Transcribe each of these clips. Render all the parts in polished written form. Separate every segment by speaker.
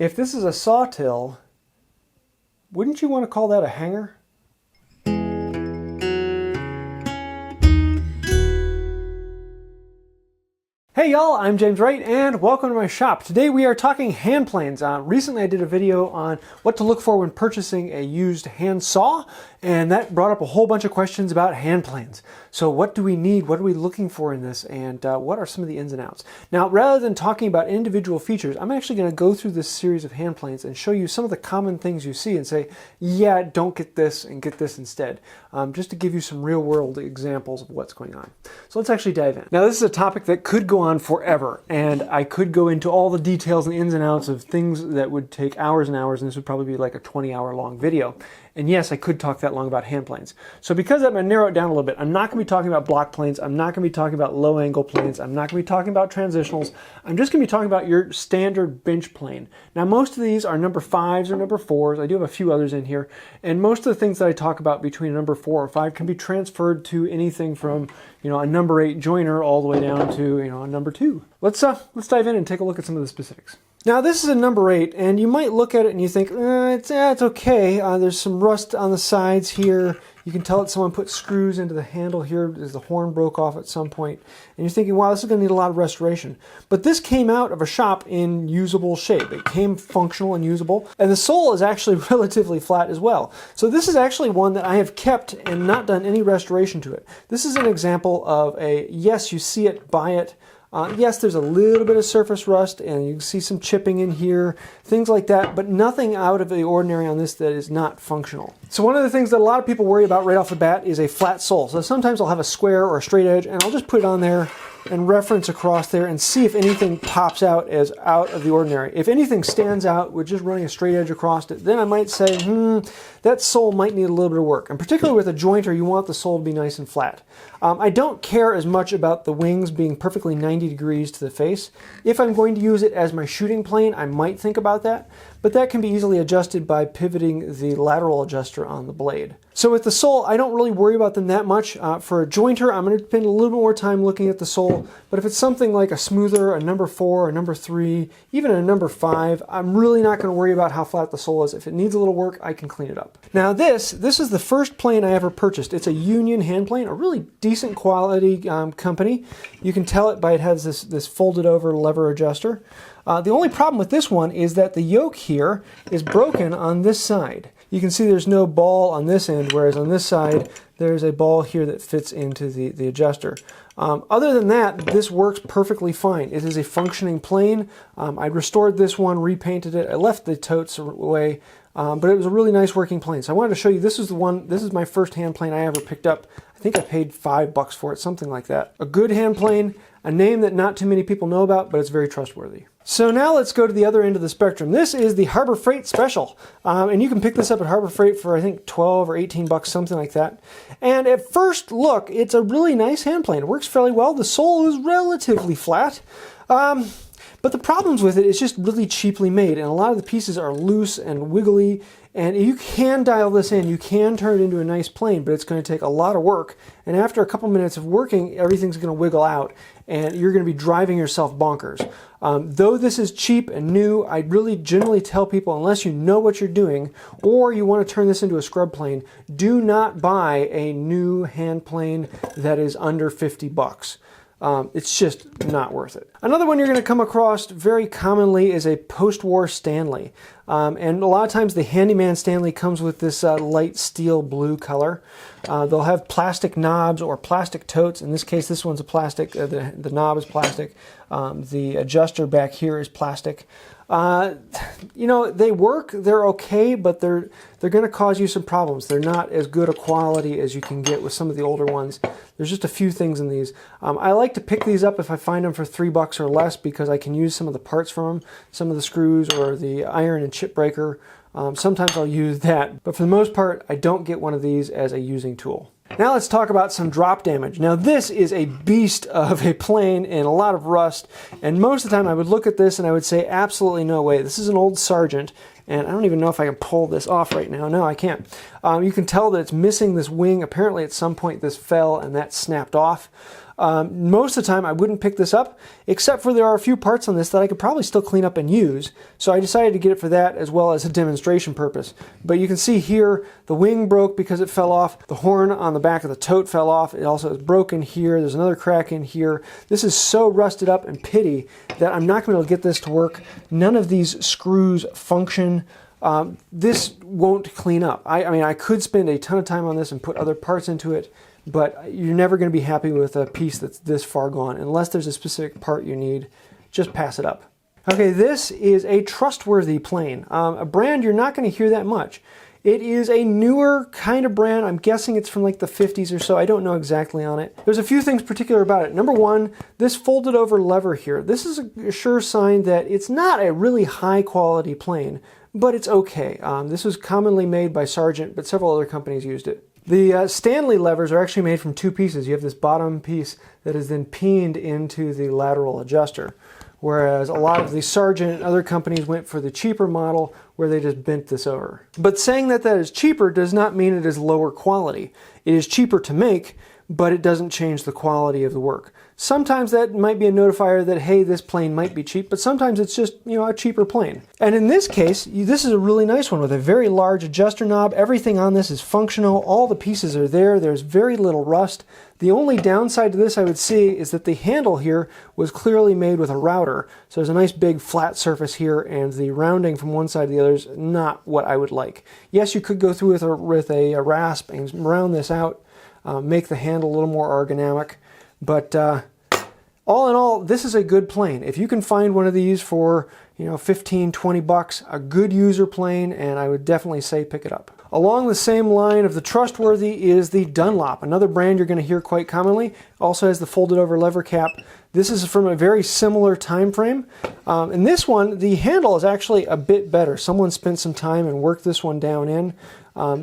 Speaker 1: If this is a sawtill, wouldn't you want to call that a hanger? Hey y'all, I'm James Wright and welcome to my shop. Today we are talking hand planes. Recently I did a video on what to look for when purchasing a used hand saw, and that brought up a whole bunch of questions about hand planes. So what do we need? What are we looking for in this? And what are some of the ins and outs? Now, rather than talking about individual features, I'm actually going to go through this series of hand planes and show you some of the common things you see and say, yeah, don't get this and get this instead. Just to give you some real world examples of what's going on. So let's actually dive in. Now this is a topic that could go on forever, and I could go into all the details and ins and outs of things that would take hours and hours, and this would probably be like a 20-hour long video. And yes, I could talk that long about hand planes. So because I'm going to narrow it down a little bit, I'm not going to be talking about block planes, I'm not going to be talking about low angle planes, I'm not going to be talking about transitionals, I'm just going to be talking about your standard bench plane. Now most of these are number 5s or number 4s, I do have a few others in here, and most of the things that I talk about between a number 4 or 5 can be transferred to anything from, a number 8 joiner all the way down to, a number 2. Let's dive in and take a look at some of the specifics. Now this is a number 8, and you might look at it and you think, it's okay. There's some rust on the sides here. You can tell that someone put screws into the handle here as the horn broke off at some point. And you're thinking, wow, this is going to need a lot of restoration. But this came out of a shop in usable shape. It came functional and usable. And the sole is actually relatively flat as well. So this is actually one that I have kept and not done any restoration to it. This is an example of a, yes, you see it, buy it. Yes, there's a little bit of surface rust, and you can see some chipping in here, things like that, but nothing out of the ordinary on this that is not functional. So one of the things that a lot of people worry about right off the bat is a flat sole. So sometimes I'll have a square or a straight edge, and I'll just put it on there and reference across there and see if anything pops out as out of the ordinary. If anything stands out with just running a straight edge across it, then I might say, that sole might need a little bit of work. And particularly with a jointer, you want the sole to be nice and flat. I don't care as much about the wings being perfectly 90 degrees to the face. If I'm going to use it as my shooting plane, I might think about that, but that can be easily adjusted by pivoting the lateral adjuster on the blade. So with the sole, I don't really worry about them that much. For a jointer, I'm going to spend a little bit more time looking at the sole, but if it's something like a smoother, a number 4, a number 3, even a number 5, I'm really not going to worry about how flat the sole is. If it needs a little work, I can clean it up. Now this is the first plane I ever purchased. It's a Union hand plane, a really decent quality company. You can tell it by it has this folded over lever adjuster. The only problem with this one is that the yoke here is broken on this side. You can see there's no ball on this end, whereas on this side there's a ball here that fits into the adjuster. Other than that, this works perfectly fine. It is a functioning plane. I restored this one, repainted it. I left the totes away, but it was a really nice working plane. So I wanted to show you, this is my first hand plane I ever picked up. I think I paid $5 for it, something like that. A good hand plane, a name that not too many people know about, but it's very trustworthy. So now let's go to the other end of the spectrum. This is the Harbor Freight Special, and you can pick this up at Harbor Freight for I think 12 or 18 bucks, something like that. And at first look, it's a really nice hand plane. It works fairly well. The sole is relatively flat, but the problems with it is just really cheaply made, and a lot of the pieces are loose and wiggly. And you can dial this in, you can turn it into a nice plane, but it's going to take a lot of work. And after a couple minutes of working, everything's going to wiggle out, and you're going to be driving yourself bonkers. Though this is cheap and new, I really generally tell people, unless you know what you're doing, or you want to turn this into a scrub plane, do not buy a new hand plane that is under 50 bucks. It's just not worth it. Another one you're going to come across very commonly is a post-war Stanley. And a lot of times the Handyman Stanley comes with this light steel blue color. They'll have plastic knobs or plastic totes. In this case, this one's a plastic. The knob is plastic. The adjuster back here is plastic. They work, they're okay, but they're going to cause you some problems. They're not as good a quality as you can get with some of the older ones. There's just a few things in these. I like to pick these up if I find them for $3 or less because I can use some of the parts from them, some of the screws or the iron and chip breaker. Sometimes I'll use that, but for the most part, I don't get one of these as a using tool. Now let's talk about some drop damage. Now this is a beast of a plane and a lot of rust, and most of the time I would look at this and I would say absolutely no way. This is an old Sargent, and I don't even know if I can pull this off right now. No, I can't. You can tell that it's missing this wing. Apparently at some point this fell and that snapped off. Most of the time I wouldn't pick this up, except for there are a few parts on this that I could probably still clean up and use. So I decided to get it for that as well as a demonstration purpose. But you can see here the wing broke because it fell off. The horn on the back of the tote fell off. It also is broken here. There's another crack in here. This is so rusted up and pitty that I'm not going to be able to get this to work. None of these screws function. This won't clean up. I mean, I could spend a ton of time on this and put other parts into it, but you're never going to be happy with a piece that's this far gone. Unless there's a specific part you need, just pass it up. Okay, this is a Trustworthy plane, a brand you're not going to hear that much. It is a newer kind of brand. I'm guessing it's from like the 50s or so. I don't know exactly on it. There's a few things particular about it. Number one, this folded over lever here. This is a sure sign that it's not a really high quality plane, but it's okay. This was commonly made by Sargent, but several other companies used it. The Stanley levers are actually made from two pieces. You have this bottom piece that is then peened into the lateral adjuster, whereas a lot of the Sargent and other companies went for the cheaper model where they just bent this over. But saying that that is cheaper does not mean it is lower quality. It is cheaper to make, but it doesn't change the quality of the work. Sometimes that might be a notifier that, hey, this plane might be cheap, but sometimes it's just, you know, a cheaper plane. And in this case, this is a really nice one with a very large adjuster knob. Everything on this is functional. All the pieces are there. There's very little rust. The only downside to this I would see is that the handle here was clearly made with a router. So there's a nice big flat surface here, and the rounding from one side to the other is not what I would like. Yes, you could go through with a rasp and round this out, make the handle a little more ergonomic, but all in all, this is a good plane. If you can find one of these for, you know, 15, 20 bucks, a good user plane, and I would definitely say pick it up. Along the same line of the Trustworthy is the Dunlop, another brand you're going to hear quite commonly. Also has the folded over lever cap. This is from a very similar time frame. In this one, the handle is actually a bit better. Someone spent some time and worked this one down in.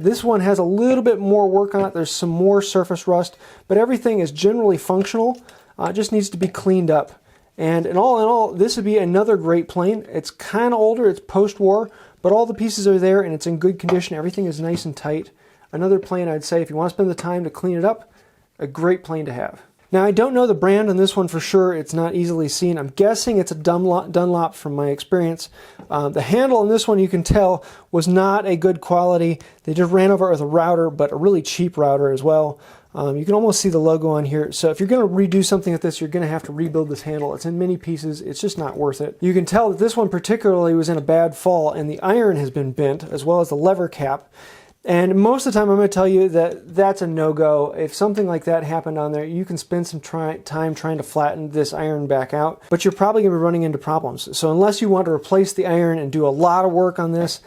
Speaker 1: This one has a little bit more work on it. There's some more surface rust, but everything is generally functional. It just needs to be cleaned up. And in all, this would be another great plane. It's kind of older, it's post-war, but all the pieces are there and it's in good condition. Everything is nice and tight. Another plane I'd say, if you want to spend the time to clean it up, a great plane to have. Now, I don't know the brand on this one for sure. It's not easily seen. I'm guessing it's a Dunlop from my experience. The handle on this one, you can tell, was not a good quality. They just ran over it with a router, but a really cheap router as well. You can almost see the logo on here. So if you're going to redo something like this, you're going to have to rebuild this handle. It's in many pieces. It's just not worth it. You can tell that this one particularly was in a bad fall, and the iron has been bent, as well as the lever cap. And most of the time I'm going to tell you that that's a no-go. If something like that happened on there, you can spend some time trying to flatten this iron back out, but you're probably going to be running into problems. So unless you want to replace the iron and do a lot of work on this,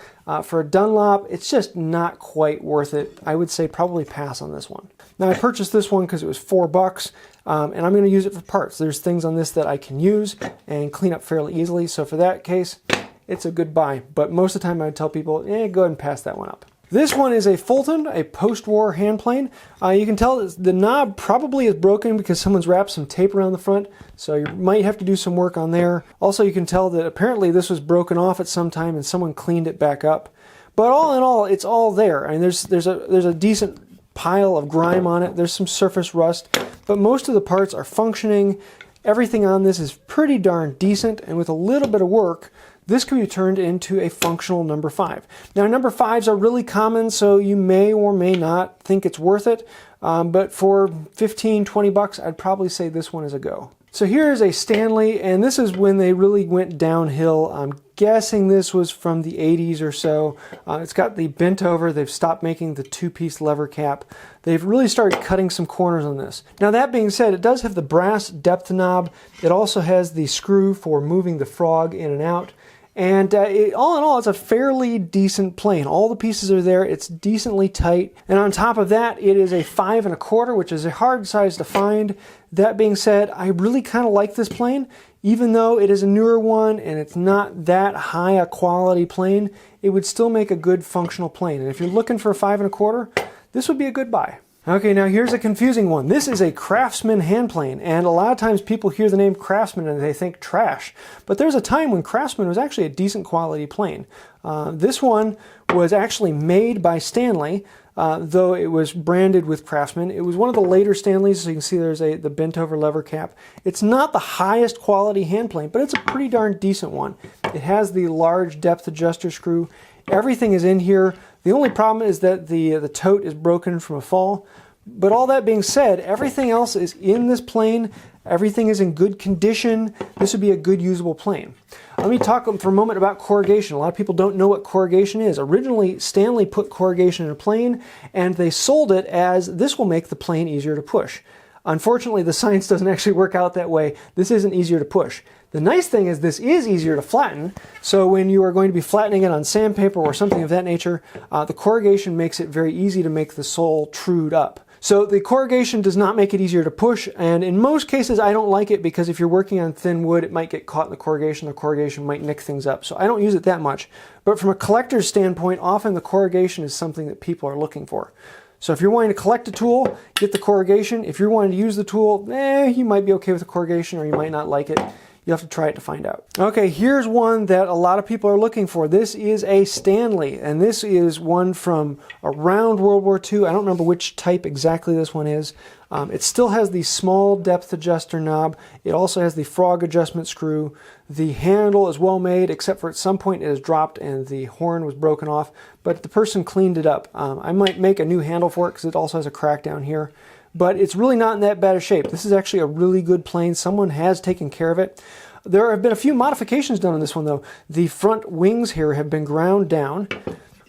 Speaker 1: for a Dunlop, it's just not quite worth it. I would say probably pass on this one. Now, I purchased this one because it was $4, and I'm going to use it for parts. There's things on this that I can use and clean up fairly easily, so for that case, it's a good buy. But most of the time I would tell people, go ahead and pass that one up. This one is a Fulton, a post-war hand plane. You can tell the knob probably is broken because someone's wrapped some tape around the front, so you might have to do some work on there. Also, you can tell that apparently this was broken off at some time and someone cleaned it back up. But all in all, it's all there. I mean, there's a decent pile of grime on it. There's some surface rust, but most of the parts are functioning. Everything on this is pretty darn decent, and with a little bit of work, this can be turned into a functional number 5. Now, number 5s are really common, so you may or may not think it's worth it, but for 15, 20 bucks, I'd probably say this one is a go. So here is a Stanley, and this is when they really went downhill. I'm guessing this was from the 80s or so. It's got the bent over. They've stopped making the two-piece lever cap. They've really started cutting some corners on this. Now, that being said, it does have the brass depth knob. It also has the screw for moving the frog in and out. And all in all, it's a fairly decent plane. All the pieces are there. It's decently tight. And on top of that, it is a 5 1/4, which is a hard size to find. That being said, I really kind of like this plane. Even though it is a newer one and it's not that high a quality plane, it would still make a good functional plane. And if you're looking for a 5 1/4, this would be a good buy. Okay, now here's a confusing one. This is a Craftsman hand plane, and a lot of times people hear the name Craftsman and they think trash. But there's a time when Craftsman was actually a decent quality plane. This one was actually made by Stanley, though it was branded with Craftsman. It was one of the later Stanleys, so you can see there's the bent over lever cap. It's not the highest quality hand plane, but it's a pretty darn decent one. It has the large depth adjuster screw. Everything is in here. The only problem is that the tote is broken from a fall. But all that being said, everything else is in this plane. Everything is in good condition. This would be a good usable plane. Let me talk for a moment about corrugation. A lot of people don't know what corrugation is. Originally, Stanley put corrugation in a plane, and they sold it as this will make the plane easier to push. Unfortunately, the science doesn't actually work out that way. This isn't easier to push. The nice thing is this is easier to flatten, so when you are going to be flattening it on sandpaper or something of that nature, the corrugation makes it very easy to make the sole trued up. So the corrugation does not make it easier to push, and in most cases I don't like it because if you're working on thin wood, it might get caught in the corrugation might nick things up, so I don't use it that much. But from a collector's standpoint, often the corrugation is something that people are looking for. So if you're wanting to collect a tool, get the corrugation. If you're wanting to use the tool, you might be okay with the corrugation or you might not like it. You'll have to try it to find out. Okay, here's one that a lot of people are looking for. This is a Stanley, and this is one from around World War II. I don't remember which type exactly this one is. It still has the small depth adjuster knob. It also has the frog adjustment screw. The handle is well made, except for at some point it has dropped and the horn was broken off, but the person cleaned it up. I might make a new handle for it because it also has a crack down here. But it's really not in that bad a shape. This is actually a really good plane. Someone has taken care of it. There have been a few modifications done on this one though. The front wings here have been ground down.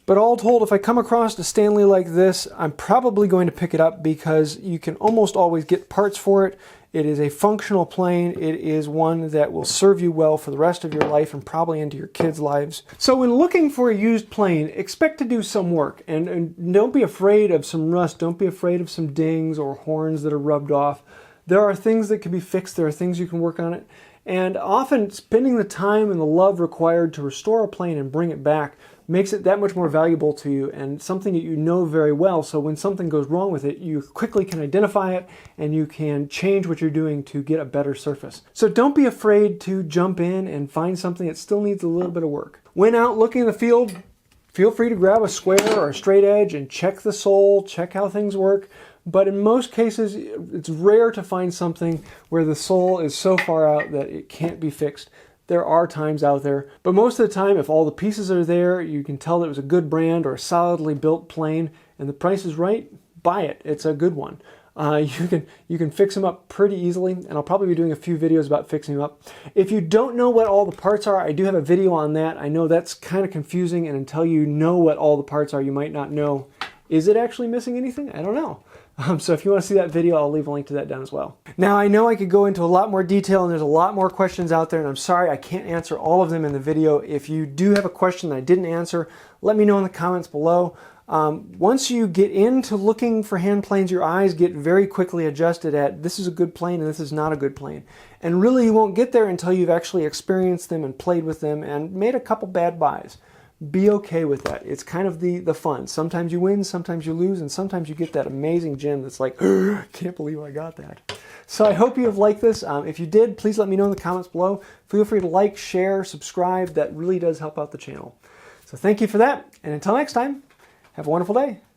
Speaker 1: But all told, if I come across a Stanley like this, I'm probably going to pick it up because you can almost always get parts for it. It is a functional plane. It is one that will serve you well for the rest of your life and probably into your kids' lives. So when looking for a used plane, expect to do some work and don't be afraid of some rust. Don't be afraid of some dings or horns that are rubbed off. There are things that can be fixed. There are things you can work on it. And often spending the time and the love required to restore a plane and bring it back makes it that much more valuable to you and something that you know very well, so when something goes wrong with it, you quickly can identify it and you can change what you're doing to get a better surface. So don't be afraid to jump in and find something that still needs a little bit of work. When out looking in the field, feel free to grab a square or a straight edge and check the sole, check how things work. But in most cases, it's rare to find something where the sole is so far out that it can't be fixed. There are times out there, but most of the time, if all the pieces are there, you can tell that it was a good brand or a solidly built plane, and the price is right, buy it. It's a good one. You can fix them up pretty easily, and I'll probably be doing a few videos about fixing them up. If you don't know what all the parts are, I do have a video on that. I know that's kind of confusing, and until you know what all the parts are, you might not know, is it actually missing anything? I don't know. So if you want to see that video, I'll leave a link to that down as well. Now, I know I could go into a lot more detail, and there's a lot more questions out there, and I'm sorry I can't answer all of them in the video. If you do have a question that I didn't answer, let me know in the comments below. Once you get into looking for hand planes, your eyes get very quickly adjusted at this is a good plane and this is not a good plane. And really you won't get there until you've actually experienced them and played with them and made a couple bad buys. Be okay with that. It's kind of the fun. Sometimes you win, sometimes you lose, and sometimes you get that amazing gem that's like, I can't believe I got that. So I hope you have liked this. If you did, please let me know in the comments below. Feel free to like, share, subscribe. That really does help out the channel. So thank you for that, and until next time, have a wonderful day.